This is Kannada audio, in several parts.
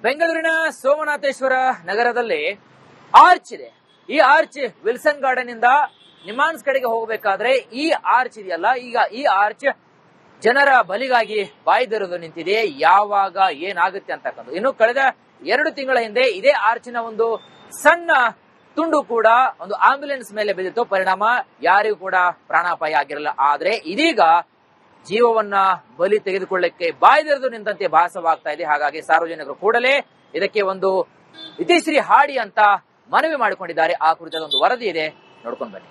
ಬೆಂಗಳೂರಿನ ಸೋಮನಾಥೇಶ್ವರ ನಗರದಲ್ಲಿ ಆರ್ಚ್ ಇದೆ. ಈ ಆರ್ಚ್ ವಿಲ್ಸನ್ ಗಾರ್ಡನ್ ಇಂದ ನಿಮಾನ್ಸ್ ಕಡೆಗೆ ಹೋಗಬೇಕಾದ್ರೆ ಈ ಆರ್ಚ್ ಇದೆಯಲ್ಲ, ಈಗ ಈ ಆರ್ಚ್ ಜನರ ಬಲಿಗಾಗಿ ಬಾಯ್ದಿರೋದು ನಿಂತಿದೆ. ಯಾವಾಗ ಏನಾಗುತ್ತೆ ಅಂತಕ್ಕಂಥ ಇನ್ನು ಕಳೆದ 2 ತಿಂಗಳ ಹಿಂದೆ ಇದೇ ಆರ್ಚಿನ ಒಂದು ಸಣ್ಣ ತುಂಡು ಕೂಡ ಒಂದು ಆಂಬ್ಯುಲೆನ್ಸ್ ಮೇಲೆ ಬಿದ್ದಿತ್ತು. ಪರಿಣಾಮ ಯಾರಿಗೂ ಕೂಡ ಪ್ರಾಣಾಪಾಯ ಆಗಿರಲಿಲ್ಲ. ಆದ್ರೆ ಇದೀಗ ಜೀವವನ್ನ ಬಲಿ ತೆಗೆದುಕೊಳ್ಳಕ್ಕೆ ಬಾಯ್ದಿರೋದು ನಿಂತಂತೆ ಭಾಸವಾಗ್ತಾ ಇದೆ. ಹಾಗಾಗಿ ಸಾರ್ವಜನಿಕರು ಕೂಡಲೇ ಇದಕ್ಕೆ ಒಂದು ಇತಿಶ್ರೀ ಹಾಡಿ ಅಂತ ಮನವಿ ಮಾಡಿಕೊಂಡಿದ್ದಾರೆ. ಆ ಕುರಿತಾದ ಒಂದು ವರದಿ ಇದೆ, ನೋಡ್ಕೊಂಡು ಬನ್ನಿ.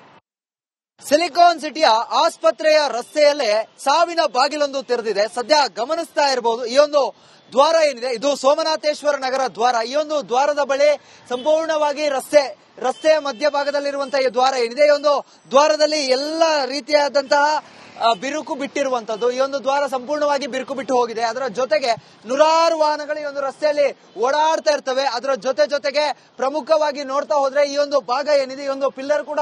ಸಿಲಿಕಾನ್ ಸಿಟಿಯ ಆಸ್ಪತ್ರೆಯ ರಸ್ತೆಯಲ್ಲೇ ಸಾವಿನ ಬಾಗಿಲೊಂದು ತೆರೆದಿದೆ. ಸದ್ಯ ಗಮನಿಸ್ತಾ ಇರಬಹುದು, ಈ ಒಂದು ದ್ವಾರ ಏನಿದೆ ಇದು ಸೋಮನಾಥೇಶ್ವರ ನಗರ ದ್ವಾರ. ಈ ಒಂದು ದ್ವಾರದ ಬಳಿ ಸಂಪೂರ್ಣವಾಗಿ ರಸ್ತೆಯ ಮಧ್ಯಭಾಗದಲ್ಲಿರುವಂತಹ ಈ ದ್ವಾರ ಏನಿದೆ, ಈ ಒಂದು ದ್ವಾರದಲ್ಲಿ ಎಲ್ಲ ರೀತಿಯಾದಂತಹ ಬಿರುಕು ಬಿಟ್ಟಿರುವಂತದ್ದು. ಈ ಒಂದು ದ್ವಾರ ಸಂಪೂರ್ಣವಾಗಿ ಬಿರುಕು ಬಿಟ್ಟು ಹೋಗಿದೆ. ಅದರ ಜೊತೆಗೆ ನೂರಾರು ವಾಹನಗಳು ಈ ಒಂದು ರಸ್ತೆಯಲ್ಲಿ ಓಡಾಡ್ತಾ ಇರ್ತವೆ. ಅದರ ಜೊತೆಗೆ ಪ್ರಮುಖವಾಗಿ ನೋಡ್ತಾ ಹೋದ್ರೆ ಈ ಒಂದು ಭಾಗ ಏನಿದೆ, ಈ ಒಂದು ಪಿಲ್ಲರ್ ಕೂಡ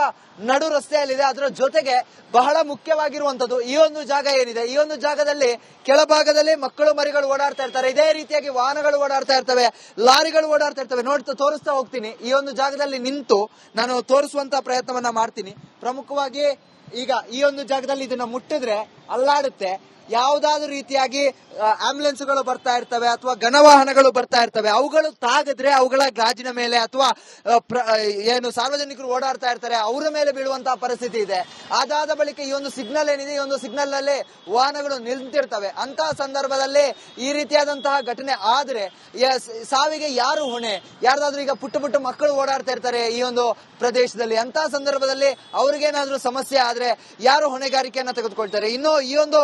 ನಡು ರಸ್ತೆಯಲ್ಲಿದೆ. ಅದರ ಜೊತೆಗೆ ಬಹಳ ಮುಖ್ಯವಾಗಿರುವಂತದ್ದು ಈ ಒಂದು ಜಾಗ ಏನಿದೆ, ಈ ಒಂದು ಜಾಗದಲ್ಲಿ ಕೆಳಭಾಗದಲ್ಲಿ ಮಕ್ಕಳು ಮರಿಗಳು ಓಡಾಡ್ತಾ ಇರ್ತಾರೆ. ಇದೇ ರೀತಿಯಾಗಿ ವಾಹನಗಳು ಓಡಾಡ್ತಾ ಇರ್ತವೆ, ಲಾರಿಗಳು ಓಡಾಡ್ತಾ ಇರ್ತವೆ. ತೋರಿಸ್ತಾ ಹೋಗ್ತೀನಿ. ಈ ಒಂದು ಜಾಗದಲ್ಲಿ ನಿಂತು ನಾನು ತೋರಿಸುವಂತ ಪ್ರಯತ್ನವನ್ನ ಮಾಡ್ತೀನಿ. ಪ್ರಮುಖವಾಗಿ ಈಗ ಈ ಒಂದು ಜಾಗದಲ್ಲಿ ಇದನ್ನ ಮುಟ್ಟಿದ್ರೆ ಅಲ್ಲಾಡುತ್ತೆ. ಯಾವುದಾದ್ರೂ ರೀತಿಯಾಗಿ ಆಂಬ್ಯುಲೆನ್ಸ್ಗಳು ಬರ್ತಾ ಇರ್ತವೆ ಅಥವಾ ಘನವಾಹನಗಳು ಬರ್ತಾ ಇರ್ತವೆ. ಅವುಗಳು ತಾಗಿದ್ರೆ ಅವುಗಳ ಗಾಜಿನ ಮೇಲೆ ಅಥವಾ ಏನು ಸಾರ್ವಜನಿಕರು ಓಡಾಡ್ತಾ ಇರ್ತಾರೆ ಅವರ ಮೇಲೆ ಬೀಳುವಂತಹ ಪರಿಸ್ಥಿತಿ ಇದೆ. ಅದಾದ ಬಳಿಕ ಈ ಒಂದು ಸಿಗ್ನಲ್ ಏನಿದೆ, ಈ ಒಂದು ಸಿಗ್ನಲ್ ನಲ್ಲಿ ವಾಹನಗಳು ನಿಂತಿರ್ತವೆ. ಅಂತಹ ಸಂದರ್ಭದಲ್ಲಿ ಈ ರೀತಿಯಾದಂತಹ ಘಟನೆ ಆದ್ರೆ ಸಾವಿಗೆ ಯಾರು ಹೊಣೆ? ಯಾರ್ದಾದ್ರೂ ಈಗ ಪುಟ್ಟ ಮಕ್ಕಳು ಓಡಾಡ್ತಾ ಇರ್ತಾರೆ ಈ ಒಂದು ಪ್ರದೇಶದಲ್ಲಿ. ಅಂತಹ ಸಂದರ್ಭದಲ್ಲಿ ಅವ್ರಿಗೇನಾದ್ರೂ ಸಮಸ್ಯೆ ಆದ್ರೆ ಯಾರು ಹೊಣೆಗಾರಿಕೆಯನ್ನ ತೆಗೆದುಕೊಳ್ತಾರೆ? ಇನ್ನು ಈ ಒಂದು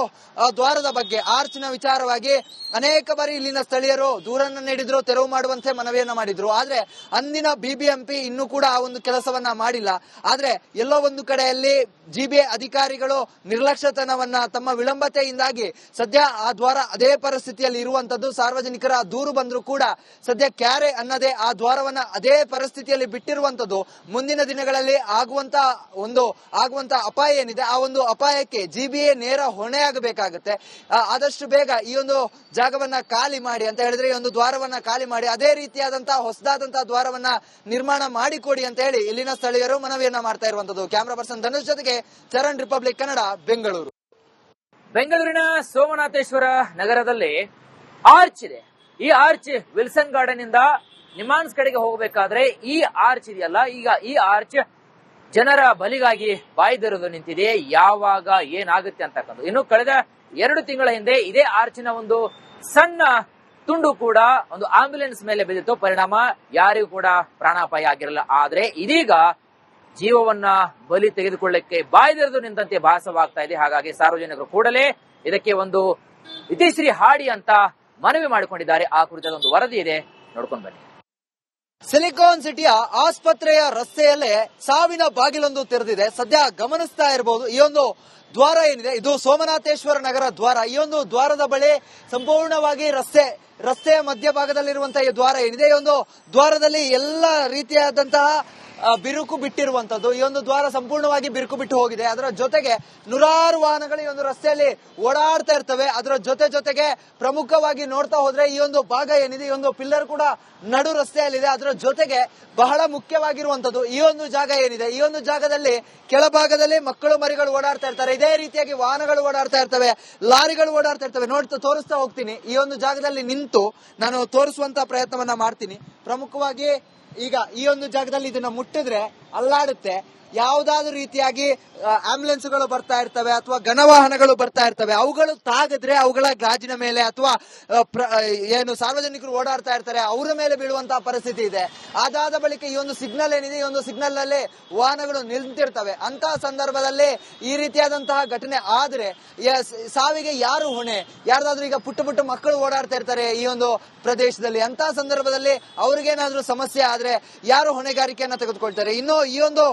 ದ್ವಾರದ ಬಗ್ಗೆ ಆರ್ಚ್ನ ವಿಚಾರವಾಗಿ ಅನೇಕ ಬಾರಿ ಇಲ್ಲಿನ ಸ್ಥಳೀಯರು ದೂರನ್ನ ನೀಡಿದ್ರು, ತೆರವು ಮಾಡುವಂತೆ ಮನವಿಯನ್ನ ಮಾಡಿದ್ರು. ಆದ್ರೆ ಅಂದಿನ ಬಿಬಿಎಂಪಿ ಇನ್ನೂ ಕೂಡ ಆ ಒಂದು ಕೆಲಸವನ್ನ ಮಾಡಿಲ್ಲ. ಆದ್ರೆ ಎಲ್ಲೋ ಒಂದು ಕಡೆಯಲ್ಲಿ ಜಿಬಿಎ ಅಧಿಕಾರಿಗಳು ನಿರ್ಲಕ್ಷ್ಯತನವನ್ನ, ತಮ್ಮ ವಿಳಂಬತೆಯಿಂದಾಗಿ ಸದ್ಯ ಆ ದ್ವಾರ ಅದೇ ಪರಿಸ್ಥಿತಿಯಲ್ಲಿ ಇರುವಂತದ್ದು. ಸಾರ್ವಜನಿಕರ ದೂರು ಬಂದ್ರು ಕೂಡ ಸದ್ಯ ಕ್ಯಾರೆ ಅನ್ನದೇ ಆ ದ್ವಾರವನ್ನ ಅದೇ ಪರಿಸ್ಥಿತಿಯಲ್ಲಿ ಬಿಟ್ಟಿರುವಂತದ್ದು. ಮುಂದಿನ ದಿನಗಳಲ್ಲಿ ಆಗುವಂತ ಅಪಾಯ ಏನಿದೆ, ಆ ಒಂದು ಅಪಾಯಕ್ಕೆ ಜಿಬಿಎ ನೇರ ಹೊಣೆಯಾಗಬೇಕಾಗುತ್ತೆ. ಆದಷ್ಟು ಬೇಗ ಈ ಒಂದು ಜಾಗವನ್ನ ಖಾಲಿ ಮಾಡಿ ಅಂತ ಹೇಳಿದ್ರೆ, ಈ ಒಂದು ದ್ವಾರವನ್ನ ಖಾಲಿ ಮಾಡಿ ಅದೇ ರೀತಿಯಾದಂತಹ ಹೊಸದಾದಂತಹ ದ್ವಾರವನ್ನ ನಿರ್ಮಾಣ ಮಾಡಿಕೊಡಿ ಅಂತ ಹೇಳಿ ಇಲ್ಲಿನ ಸ್ಥಳೀಯರು ಮನವಿಯನ್ನ ಮಾಡ್ತಾ ಇರುವಂತದ್ದು. ಕ್ಯಾಮರಾ ಪರ್ಸನ್ ಧನುಷ್ ಜೊತೆಗೆ ಚರಣ್, ರಿಪಬ್ಲಿಕ್ ಕನ್ನಡ, ಬೆಂಗಳೂರು. ಬೆಂಗಳೂರಿನ ಸೋಮನಾಥೇಶ್ವರ ನಗರದಲ್ಲಿ ಆರ್ಚ್ ಇದೆ. ಈ ಆರ್ಚ್ ವಿಲ್ಸನ್ ಗಾರ್ಡನ್ ಇಂದ ನಿಮಾನ್ಸ್ ಕಡೆಗೆ ಹೋಗಬೇಕಾದ್ರೆ ಈ ಆರ್ಚ್ ಇದೆಯಲ್ಲ, ಈಗ ಈ ಆರ್ಚ್ ಜನರ ಬಲಿಗಾಗಿ ಬಾಯ್ದಿರೋದು ನಿಂತಿದೆ. ಯಾವಾಗ ಏನಾಗುತ್ತೆ ಅಂತಕ್ಕಂಥ ಇನ್ನು ಕಳೆದ 2 ತಿಂಗಳ ಹಿಂದೆ ಇದೇ ಆರ್ಚಿನ ಒಂದು ಸಣ್ಣ ತುಂಡು ಕೂಡ ಒಂದು ಆಂಬ್ಯುಲೆನ್ಸ್ ಮೇಲೆ ಬಿದ್ದಿತ್ತು. ಪರಿಣಾಮ ಯಾರಿಗೂ ಕೂಡ ಪ್ರಾಣಾಪಾಯ ಆಗಿರಲಿಲ್ಲ. ಆದ್ರೆ ಇದೀಗ ಜೀವವನ್ನ ಬಲಿ ತೆಗೆದುಕೊಳ್ಳಕ್ಕೆ ಬಾಯ್ದಿರೋದು ನಿಂತಂತೆ ಭಾಸವಾಗ್ತಾ ಇದೆ. ಹಾಗಾಗಿ ಸಾರ್ವಜನಿಕರು ಕೂಡಲೇ ಇದಕ್ಕೆ ಒಂದು ಇತಿಶ್ರೀ ಹಾಡಿ ಅಂತ ಮನವಿ ಮಾಡಿಕೊಂಡಿದ್ದಾರೆ. ಆ ಕುರಿತಾದ ಒಂದು ವರದಿ ಇದೆ, ನೋಡ್ಕೊಂಡು ಬನ್ನಿ. ಸಿಲಿಕಾನ್ ಸಿಟಿಯ ಆಸ್ಪತ್ರೆಯ ರಸ್ತೆಯಲ್ಲೇ ಸಾವಿನ ಬಾಗಿಲೊಂದು ತೆರೆದಿದೆ. ಸದ್ಯ ಗಮನಿಸ್ತಾ ಇರಬಹುದು, ಈ ಒಂದು ದ್ವಾರ ಏನಿದೆ ಇದು ಸೋಮನಾಥೇಶ್ವರ ನಗರ ದ್ವಾರ. ಈ ಒಂದು ದ್ವಾರದ ಬಳಿ ಸಂಪೂರ್ಣವಾಗಿ ರಸ್ತೆಯ ಮಧ್ಯಭಾಗದಲ್ಲಿರುವಂತಹ ಈ ದ್ವಾರ ಏನಿದೆ, ಈ ಒಂದು ದ್ವಾರದಲ್ಲಿ ಎಲ್ಲ ರೀತಿಯಾದಂತಹ ಬಿರುಕು ಬಿಟ್ಟಿರುವಂತದ್ದು. ಈ ಒಂದು ದ್ವಾರ ಸಂಪೂರ್ಣವಾಗಿ ಬಿರುಕು ಬಿಟ್ಟು ಹೋಗಿದೆ. ಅದರ ಜೊತೆಗೆ ನೂರಾರು ವಾಹನಗಳು ಈ ಒಂದು ರಸ್ತೆಯಲ್ಲಿ ಓಡಾಡ್ತಾ ಇರ್ತವೆ. ಅದರ ಜೊತೆಗೆ ಪ್ರಮುಖವಾಗಿ ನೋಡ್ತಾ ಹೋದ್ರೆ ಈ ಒಂದು ಭಾಗ ಏನಿದೆ, ಈ ಒಂದು ಪಿಲ್ಲರ್ ಕೂಡ ನಡು ರಸ್ತೆಯಲ್ಲಿದೆ. ಅದರ ಜೊತೆಗೆ ಬಹಳ ಮುಖ್ಯವಾಗಿರುವಂತದ್ದು ಈ ಒಂದು ಜಾಗ ಏನಿದೆ, ಈ ಒಂದು ಜಾಗದಲ್ಲಿ ಕೆಳಭಾಗದಲ್ಲಿ ಮಕ್ಕಳು ಮರಿಗಳು ಓಡಾಡ್ತಾ ಇರ್ತಾರೆ. ಇದೇ ರೀತಿಯಾಗಿ ವಾಹನಗಳು ಓಡಾಡ್ತಾ ಇರ್ತವೆ, ಲಾರಿಗಳು ಓಡಾಡ್ತಾ ಇರ್ತವೆ. ತೋರಿಸ್ತಾ ಹೋಗ್ತೀನಿ. ಈ ಒಂದು ಜಾಗದಲ್ಲಿ ನಿಂತು ನಾನು ತೋರಿಸುವಂತ ಪ್ರಯತ್ನವನ್ನ ಮಾಡ್ತೀನಿ. ಪ್ರಮುಖವಾಗಿ ಈಗ ಈ ಒಂದು ಜಾಗದಲ್ಲಿ ಇದನ್ನ ಮುಟ್ಟಿದ್ರೆ ಅಲ್ಲಾಡುತ್ತೆ. ಯಾವುದಾದ್ರೂ ರೀತಿಯಾಗಿ ಆಂಬ್ಯುಲೆನ್ಸ್ಗಳು ಬರ್ತಾ ಇರ್ತವೆ ಅಥವಾ ಘನವಾಹನಗಳು ಬರ್ತಾ ಇರ್ತವೆ. ಅವುಗಳು ತಾಗಿದ್ರೆ ಅವುಗಳ ಗಾಜಿನ ಮೇಲೆ ಅಥವಾ ಏನು ಸಾರ್ವಜನಿಕರು ಓಡಾಡ್ತಾ ಇರ್ತಾರೆ ಅವರ ಮೇಲೆ ಬೀಳುವಂತಹ ಪರಿಸ್ಥಿತಿ ಇದೆ. ಅದಾದ ಬಳಿಕ ಈ ಒಂದು ಸಿಗ್ನಲ್ ಏನಿದೆ, ಈ ಒಂದು ಸಿಗ್ನಲ್ ನಲ್ಲಿ ವಾಹನಗಳು ನಿಂತಿರ್ತವೆ. ಅಂತಹ ಸಂದರ್ಭದಲ್ಲಿ ಈ ರೀತಿಯಾದಂತಹ ಘಟನೆ ಆದ್ರೆ ಸಾವಿಗೆ ಯಾರು ಹೊಣೆ? ಯಾರ್ದಾದ್ರೂ ಈಗ ಪುಟ್ಟ ಮಕ್ಕಳು ಓಡಾಡ್ತಾ ಇರ್ತಾರೆ ಈ ಒಂದು ಪ್ರದೇಶದಲ್ಲಿ. ಅಂತಹ ಸಂದರ್ಭದಲ್ಲಿ ಅವ್ರಿಗೇನಾದ್ರೂ ಸಮಸ್ಯೆ ಆದ್ರೆ ಯಾರು ಹೊಣೆಗಾರಿಕೆಯನ್ನ ತೆಗೆದುಕೊಳ್ತಾರೆ? ಇನ್ನು ಈ ಒಂದು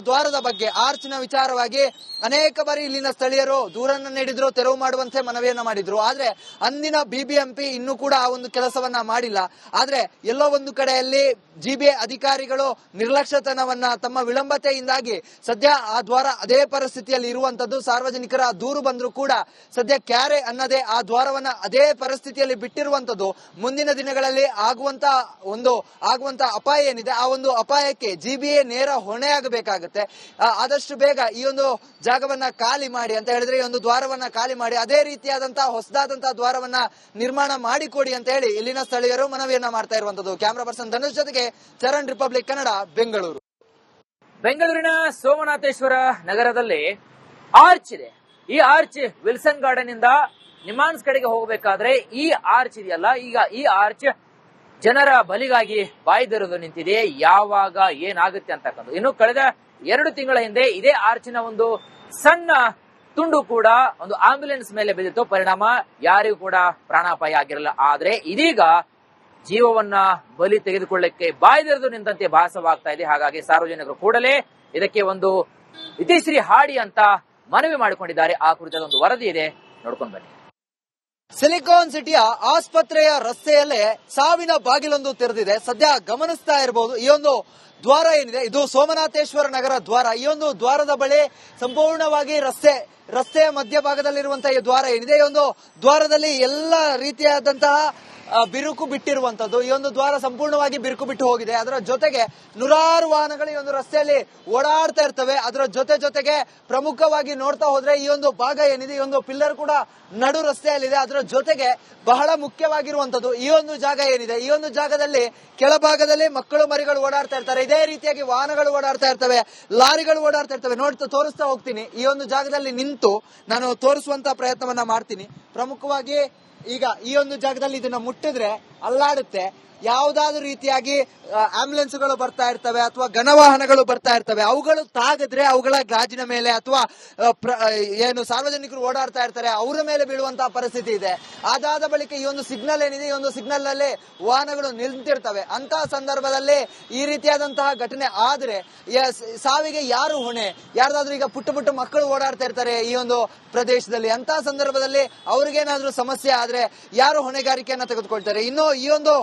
ದ್ವಾರದ ಬಗ್ಗೆ ಆರ್ಚ್ನ ವಿಚಾರವಾಗಿ ಅನೇಕ ಬಾರಿ ಇಲ್ಲಿನ ಸ್ಥಳೀಯರು ದೂರನ್ನ ನೀಡಿದ್ರು, ತೆರವು ಮಾಡುವಂತೆ ಮನವಿಯನ್ನ ಮಾಡಿದ್ರು. ಆದ್ರೆ ಅಂದಿನ ಬಿಬಿಎಂಪಿ ಇನ್ನೂ ಕೂಡ ಆ ಒಂದು ಕೆಲಸವನ್ನ ಮಾಡಿಲ್ಲ. ಆದ್ರೆ ಎಲ್ಲೋ ಒಂದು ಕಡೆಯಲ್ಲಿ ಜಿಬಿಎ ಅಧಿಕಾರಿಗಳು ನಿರ್ಲಕ್ಷ್ಯತನವನ್ನ, ತಮ್ಮ ವಿಳಂಬತೆಯಿಂದಾಗಿ ಸದ್ಯ ಆ ದ್ವಾರ ಅದೇ ಪರಿಸ್ಥಿತಿಯಲ್ಲಿ ಇರುವಂತದ್ದು. ಸಾರ್ವಜನಿಕರ ದೂರು ಬಂದ್ರು ಕೂಡ ಸದ್ಯ ಕ್ಯಾರೆ ಅನ್ನದೇ ಆ ದ್ವಾರವನ್ನ ಅದೇ ಪರಿಸ್ಥಿತಿಯಲ್ಲಿ ಬಿಟ್ಟಿರುವಂತದ್ದು. ಮುಂದಿನ ದಿನಗಳಲ್ಲಿ ಆಗುವಂತ ಅಪಾಯ ಏನಿದೆ, ಆ ಒಂದು ಅಪಾಯಕ್ಕೆ ಜಿಬಿಎ ನೇರ ಹೊಣೆಯಾಗಬೇಕಾಗುತ್ತೆ. ಆದಷ್ಟು ಬೇಗ ಈ ಒಂದು ಜಾಗವನ್ನ ಖಾಲಿ ಮಾಡಿ ಅಂತ ಹೇಳಿದ್ರೆ, ಈ ಒಂದು ದ್ವಾರವನ್ನ ಖಾಲಿ ಮಾಡಿ ಅದೇ ರೀತಿಯಾದಂತಹ ಹೊಸದಾದಂತಹ ದ್ವಾರವನ್ನ ನಿರ್ಮಾಣ ಮಾಡಿಕೊಡಿ ಅಂತ ಹೇಳಿ ಇಲ್ಲಿನ ಸ್ಥಳೀಯರು ಮನವಿಯನ್ನ ಮಾಡ್ತಾ ಇರುವಂತದ್ದು. ಕ್ಯಾಮರಾ ಪರ್ಸನ್ ಧನುಷ್ ಜೊತೆಗೆ ಚರಣ್, ರಿಪಬ್ಲಿಕ್ ಕನ್ನಡ, ಬೆಂಗಳೂರು. ಬೆಂಗಳೂರಿನ ಸೋಮನಾಥೇಶ್ವರ ನಗರದಲ್ಲಿ ಆರ್ಚ್ ಇದೆ. ಈ ಆರ್ಚ್ ವಿಲ್ಸನ್ ಗಾರ್ಡನ್ ಇಂದ ನಿಮಾನ್ಸ್ ಕಡೆಗೆ ಹೋಗಬೇಕಾದ್ರೆ ಈ ಆರ್ಚ್ ಇದೆಯಲ್ಲ, ಈಗ ಈ ಆರ್ಚ್ ಜನರ ಬಲಿಗಾಗಿ ಬಾಯ್ದಿರೋದು ನಿಂತಿದೆ. ಯಾವಾಗ ಏನಾಗುತ್ತೆ ಅಂತಕ್ಕಂಥ, ಇನ್ನು ಕಳೆದ 2 ತಿಂಗಳ ಹಿಂದೆ ಇದೇ ಆರ್ಚಿನ ಒಂದು ಸಣ್ಣ ತುಂಡು ಕೂಡ ಒಂದು ಆಂಬ್ಯುಲೆನ್ಸ್ ಮೇಲೆ ಬಿದ್ದಿತ್ತು. ಪರಿಣಾಮ ಯಾರಿಗೂ ಕೂಡ ಪ್ರಾಣಾಪಾಯ ಆಗಿರಲಿಲ್ಲ. ಆದ್ರೆ ಇದೀಗ ಜೀವವನ್ನ ಬಲಿ ತೆಗೆದುಕೊಳ್ಳಕ್ಕೆ ಬಾಯ್ದಿರೋದು ನಿಂತಂತೆ ಭಾಸವಾಗ್ತಾ ಇದೆ. ಹಾಗಾಗಿ ಸಾರ್ವಜನಿಕರು ಕೂಡಲೇ ಇದಕ್ಕೆ ಒಂದು ಇತಿಶ್ರೀ ಹಾಡಿ ಅಂತ ಮನವಿ ಮಾಡಿಕೊಂಡಿದ್ದಾರೆ. ಆ ಕುರಿತಾದ ಒಂದು ವರದಿ ಇದೆ, ನೋಡ್ಕೊಂಡು ಬನ್ನಿ. ಸಿಲಿಕಾನ್ ಸಿಟಿಯ ಆಸ್ಪತ್ರೆಯ ರಸ್ತೆಯಲ್ಲೇ ಸಾವಿನ ಬಾಗಿಲೊಂದು ತೆರೆದಿದೆ. ಸದ್ಯ ಗಮನಿಸ್ತಾ ಇರಬಹುದು, ಈ ಒಂದು ದ್ವಾರ ಏನಿದೆ ಇದು ಸೋಮನಾಥೇಶ್ವರ ನಗರ ದ್ವಾರ. ಈ ಒಂದು ದ್ವಾರದ ಬಳಿ ಸಂಪೂರ್ಣವಾಗಿ ರಸ್ತೆಯ ಮಧ್ಯಭಾಗದಲ್ಲಿರುವಂತಹ ಈ ದ್ವಾರ ಏನಿದೆ, ಈ ಒಂದು ದ್ವಾರದಲ್ಲಿ ಎಲ್ಲ ರೀತಿಯಾದಂತಹ ಬಿರುಕು ಬಿಟ್ಟಿರುವಂತದ್ದು. ಈ ಒಂದು ದ್ವಾರ ಸಂಪೂರ್ಣವಾಗಿ ಬಿರುಕು ಬಿಟ್ಟು ಹೋಗಿದೆ. ಅದರ ಜೊತೆಗೆ ನೂರಾರು ವಾಹನಗಳು ಈ ಒಂದು ರಸ್ತೆಯಲ್ಲಿ ಓಡಾಡ್ತಾ ಇರ್ತವೆ. ಅದರ ಜೊತೆಗೆ ಪ್ರಮುಖವಾಗಿ ನೋಡ್ತಾ ಹೋದ್ರೆ ಈ ಒಂದು ಭಾಗ ಏನಿದೆ, ಈ ಒಂದು ಪಿಲ್ಲರ್ ಕೂಡ ನಡು ರಸ್ತೆಯಲ್ಲಿದೆ. ಅದರ ಜೊತೆಗೆ ಬಹಳ ಮುಖ್ಯವಾಗಿರುವಂತದ್ದು ಈ ಒಂದು ಜಾಗ ಏನಿದೆ, ಈ ಒಂದು ಜಾಗದಲ್ಲಿ ಕೆಳಭಾಗದಲ್ಲಿ ಮಕ್ಕಳು ಮರಿಗಳು ಓಡಾಡ್ತಾ ಇರ್ತಾರೆ. ಇದೇ ರೀತಿಯಾಗಿ ವಾಹನಗಳು ಓಡಾಡ್ತಾ ಇರ್ತವೆ, ಲಾರಿಗಳು ಓಡಾಡ್ತಾ ಇರ್ತವೆ. ತೋರಿಸ್ತಾ ಹೋಗ್ತೀನಿ. ಈ ಒಂದು ಜಾಗದಲ್ಲಿ ನಿಂತು ನಾನು ತೋರಿಸುವಂತ ಪ್ರಯತ್ನವನ್ನ ಮಾಡ್ತೀನಿ. ಪ್ರಮುಖವಾಗಿ ಈಗ ಈ ಒಂದು ಜಾಗದಲ್ಲಿ ಇದನ್ನ ಮುಟ್ಟಿದ್ರೆ ಅಲ್ಲಾಡುತ್ತೆ. ಯಾವುದಾದ್ರೂ ರೀತಿಯಾಗಿ ಆಂಬ್ಯುಲೆನ್ಸ್ಗಳು ಬರ್ತಾ ಇರ್ತವೆ ಅಥವಾ ಘನವಾಹನಗಳು ಬರ್ತಾ ಇರ್ತವೆ, ಅವುಗಳು ತಾಗಿದ್ರೆ ಅವುಗಳ ಗಾಜಿನ ಮೇಲೆ ಅಥವಾ ಏನು ಸಾರ್ವಜನಿಕರು ಓಡಾಡ್ತಾ ಇರ್ತಾರೆ ಅವರ ಮೇಲೆ ಬೀಳುವಂತಹ ಪರಿಸ್ಥಿತಿ ಇದೆ. ಅದಾದ ಬಳಿಕ ಈ ಒಂದು ಸಿಗ್ನಲ್ ಏನಿದೆ, ಈ ಒಂದು ಸಿಗ್ನಲ್ ನಲ್ಲಿ ವಾಹನಗಳು ನಿಂತಿರ್ತವೆ. ಅಂತಹ ಸಂದರ್ಭದಲ್ಲಿ ಈ ರೀತಿಯಾದಂತಹ ಘಟನೆ ಆದ್ರೆ ಸಾವಿಗೆ ಯಾರು ಹೊಣೆ? ಯಾರ್ದಾದ್ರೂ ಈಗ ಪುಟ್ಟ ಮಕ್ಕಳು ಓಡಾಡ್ತಾ ಇರ್ತಾರೆ ಈ ಒಂದು ಪ್ರದೇಶದಲ್ಲಿ. ಅಂತಹ ಸಂದರ್ಭದಲ್ಲಿ ಅವ್ರಿಗೇನಾದ್ರೂ ಸಮಸ್ಯೆ ಆದ್ರೆ ಯಾರು ಹೊಣೆಗಾರಿಕೆಯನ್ನ ತೆಗೆದುಕೊಳ್ತಾರೆ? ಇನ್ನು ಈ ಒಂದು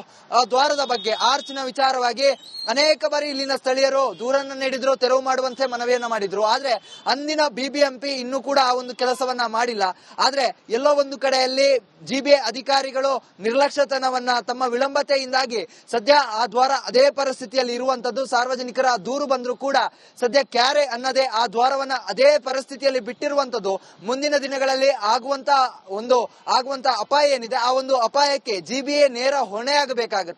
ದ್ವಾರದ ಬಗ್ಗೆ ಆರ್ಚ್ನ ವಿಚಾರವಾಗಿ ಅನೇಕ ಬಾರಿ ಇಲ್ಲಿನ ಸ್ಥಳೀಯರು ದೂರನ್ನ ನೀಡಿದ್ರು, ತೆರವು ಮಾಡುವಂತೆ ಮನವಿಯನ್ನ ಮಾಡಿದ್ರು. ಆದ್ರೆ ಅಂದಿನ ಬಿಬಿಎಂಪಿ ಇನ್ನೂ ಕೂಡ ಆ ಒಂದು ಕೆಲಸವನ್ನ ಮಾಡಿಲ್ಲ. ಆದ್ರೆ ಎಲ್ಲೋ ಒಂದು ಕಡೆಯಲ್ಲಿ ಜಿಬಿಎ ಅಧಿಕಾರಿಗಳು ನಿರ್ಲಕ್ಷ್ಯತನವನ್ನ, ತಮ್ಮ ವಿಳಂಬತೆಯಿಂದಾಗಿ ಸದ್ಯ ಆ ದ್ವಾರ ಅದೇ ಪರಿಸ್ಥಿತಿಯಲ್ಲಿ ಇರುವಂತದ್ದು. ಸಾರ್ವಜನಿಕರ ದೂರು ಬಂದ್ರು ಕೂಡ ಸದ್ಯ ಕ್ಯಾರೆ ಅನ್ನದೇ ಆ ದ್ವಾರವನ್ನ ಅದೇ ಪರಿಸ್ಥಿತಿಯಲ್ಲಿ ಬಿಟ್ಟಿರುವಂತದ್ದು. ಮುಂದಿನ ದಿನಗಳಲ್ಲಿ ಆಗುವಂತ ಅಪಾಯ ಏನಿದೆ, ಆ ಒಂದು ಅಪಾಯಕ್ಕೆ ಜಿಬಿಎ ನೇರ ಹೊಣೆಯಾಗಬೇಕಾಗುತ್ತೆ.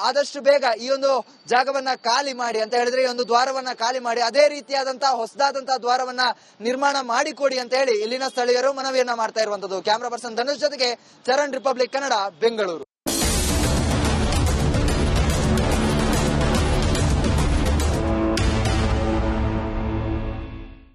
ಆದಷ್ಟು ಬೇಗ ಈ ಒಂದು ಜಾಗವನ್ನ ಖಾಲಿ ಮಾಡಿ ಅಂತ ಹೇಳಿದ್ರೆ, ಈ ಒಂದು ದ್ವಾರವನ್ನ ಖಾಲಿ ಮಾಡಿ ಅದೇ ರೀತಿಯಾದಂತಹ ಹೊಸದಾದಂತಹ ದ್ವಾರವನ್ನ ನಿರ್ಮಾಣ ಮಾಡಿಕೊಡಿ ಅಂತ ಹೇಳಿ ಇಲ್ಲಿನ ಸ್ಥಳೀಯರು ಮನವಿಯನ್ನ ಮಾಡ್ತಾ ಇರುವಂತದ್ದು. ಕ್ಯಾಮರಾ ಪರ್ಸನ್ ಧನುಷ್ ಜೊತೆಗೆ ಚರಣ್, ರಿಪಬ್ಲಿಕ್ ಕನ್ನಡ, ಬೆಂಗಳೂರು.